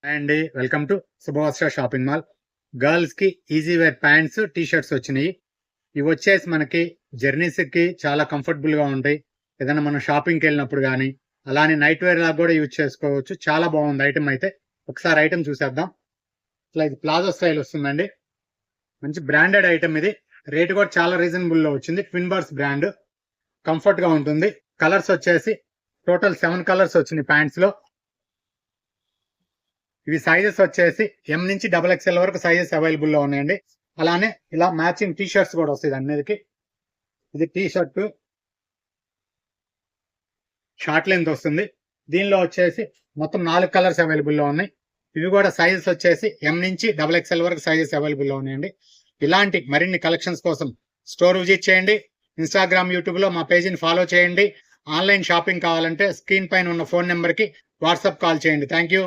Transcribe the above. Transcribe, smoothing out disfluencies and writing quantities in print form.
Hi అండి. Welcome to Shubhavastra shopping mall. Girls కి easy wear pants, T shirts వచ్చినాయి. ఇవి వచ్చేసి మనకి జర్నీస్ కి చాలా కంఫర్టబుల్ గా ఉంటాయి. ఏదైనా మనం షాపింగ్ కి వెళ్ళినప్పుడు కానీ అలానే నైట్ వేర్ లాగా కూడా యూజ్ చేసుకోవచ్చు. చాలా బాగుంది ఐటమ్ అయితే. ఒకసారి ఐటమ్ చూసేద్దాం. ఇట్లా ఇది ప్లాజో స్టైల్ వస్తుందండి. మంచి బ్రాండెడ్ ఐటమ్ ఇది. రేట్ కూడా చాలా రీజనబుల్ లో వచ్చింది. Twin birds brand. కంఫర్ట్ గా ఉంటుంది. కలర్స్ వచ్చేసి టోటల్ 7 కలర్స్ వచ్చినాయి ప్యాంట్స్ లో. ఇవి సైజెస్ వచ్చేసి ఎం నుంచి XXL వరకు సైజెస్ అవైలబుల్ లో ఉన్నాయండి. అలానే ఇలా మ్యాచింగ్ టీ షర్ట్స్ కూడా వస్తాయి అన్నిటికి. ఇది టీ షర్ట్ షార్ట్ లెంత్ వస్తుంది. దీనిలో వచ్చేసి మొత్తం 4 కలర్స్ అవైలబుల్ లో ఉన్నాయి. ఇవి కూడా సైజెస్ వచ్చేసి ఎం నుంచి XXL వరకు సైజెస్ అవైలబుల్ లో ఉన్నాయండి. ఇలాంటి మరిన్ని కలెక్షన్స్ కోసం స్టోర్ విజిట్ చేయండి. ఇన్స్టాగ్రామ్, యూట్యూబ్ లో మా పేజీని ఫాలో చేయండి. ఆన్లైన్ షాపింగ్ కావాలంటే స్క్రీన్ పైన ఉన్న ఫోన్ నెంబర్ కి వాట్సాప్ కాల్ చేయండి. Thank you.